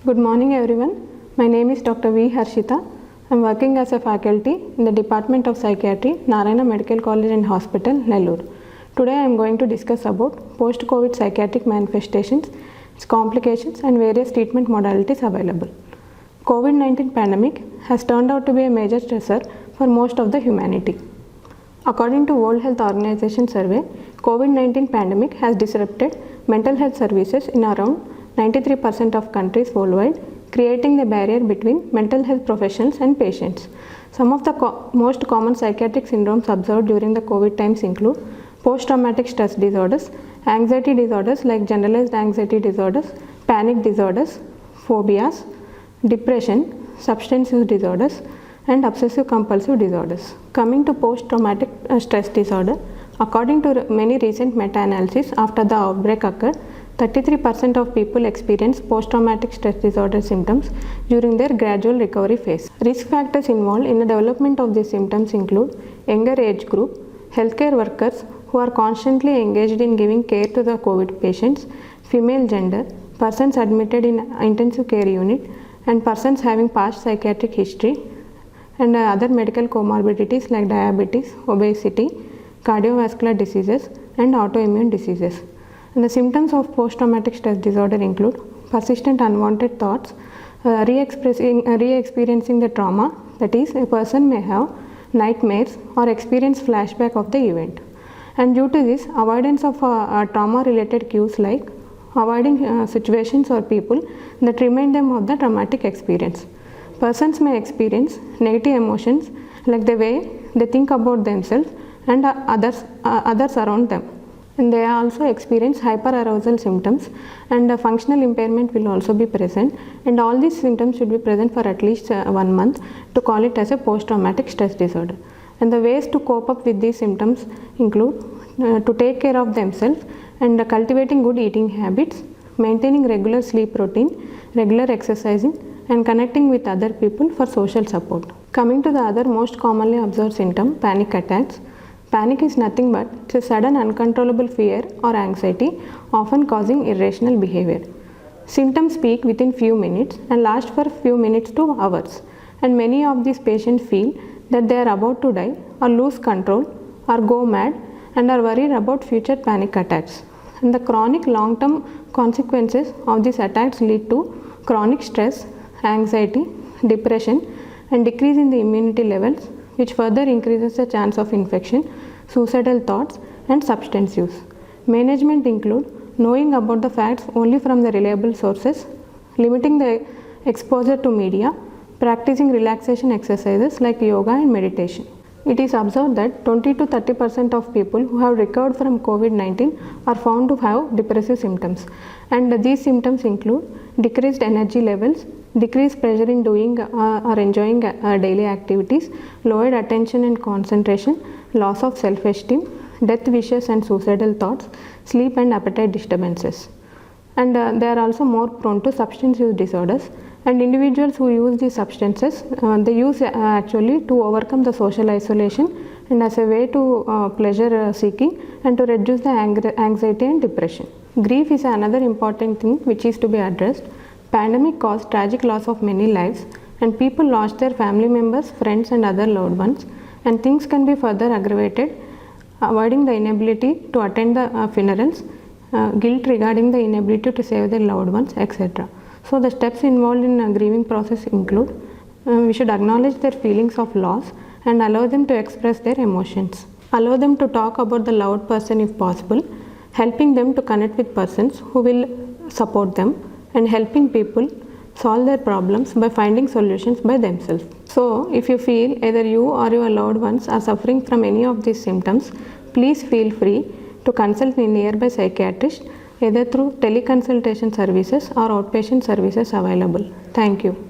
Good morning everyone. My name is Dr. V. Harshita. I am working as a faculty in the Department of Psychiatry, Narayana Medical College and Hospital, Nellore. Today I am going to discuss about post-COVID psychiatric manifestations, its complications and various treatment modalities available. COVID-19 pandemic has turned out to be a major stressor for most of the humanity. According to World Health Organization survey, COVID-19 pandemic has disrupted mental health services in around 93% of countries worldwide, creating the barrier between mental health professionals and patients. Some of the most common psychiatric syndromes observed during the COVID times include post-traumatic stress disorders, anxiety disorders like generalized anxiety disorders, panic disorders, phobias, depression, substance use disorders, and obsessive compulsive disorders. Coming to post-traumatic stress disorder, according to many recent meta-analyses after the outbreak occurred, 33% of people experience post-traumatic stress disorder symptoms during their gradual recovery phase. Risk factors involved in the development of these symptoms include younger age group, healthcare workers who are constantly engaged in giving care to the COVID patients, female gender, persons admitted in intensive care unit, and persons having past psychiatric history, and other medical comorbidities like diabetes, obesity, cardiovascular diseases, and autoimmune diseases. And the symptoms of post-traumatic stress disorder include persistent unwanted thoughts, re-experiencing the trauma, that is, a person may have nightmares or experience flashback of the event. And due to this, avoidance of trauma-related cues like avoiding situations or people that remind them of the traumatic experience. Persons may experience negative emotions like the way they think about themselves and others around them. And they also experience hyperarousal symptoms, and functional impairment will also be present, and all these symptoms should be present for at least 1 month to call it as a post-traumatic stress disorder. And the ways to cope up with these symptoms include to take care of themselves and cultivating good eating habits, maintaining regular sleep routine, regular exercising, and connecting with other people for social support. Coming to the other most commonly observed symptom, panic attacks. Panic is nothing but a sudden uncontrollable fear or anxiety, often causing irrational behavior. Symptoms peak within few minutes and last for few minutes to hours, and many of these patients feel that they are about to die or lose control or go mad and are worried about future panic attacks. And the chronic long-term consequences of these attacks lead to chronic stress, anxiety, depression, and decrease in the immunity levels, which further increases the chance of infection, suicidal thoughts, and substance use. Management include knowing about the facts only from the reliable sources, limiting the exposure to media, practicing relaxation exercises like yoga and meditation. It is observed that 20 to 30% of people who have recovered from COVID-19 are found to have depressive symptoms, and these symptoms include decreased energy levels, decreased pleasure in doing or enjoying daily activities, lowered attention and concentration, loss of self-esteem, death wishes and suicidal thoughts, sleep and appetite disturbances. And they are also more prone to substance use disorders, and individuals who use these substances, they use actually to overcome the social isolation and as a way to pleasure seeking and to reduce the anxiety and depression. Grief is another important thing which is to be addressed. Pandemic caused tragic loss of many lives, and people lost their family members, friends and other loved ones, and things can be further aggravated, avoiding the inability to attend the funerals, guilt regarding the inability to save their loved ones, etc. So the steps involved in grieving process include we should acknowledge their feelings of loss and allow them to express their emotions. Allow them to talk about the loved person if possible, helping them to connect with persons who will support them, and helping people solve their problems by finding solutions by themselves. So if you feel either you or your loved ones are suffering from any of these symptoms, please feel free to consult a nearby psychiatrist either through teleconsultation services or outpatient services available. Thank you.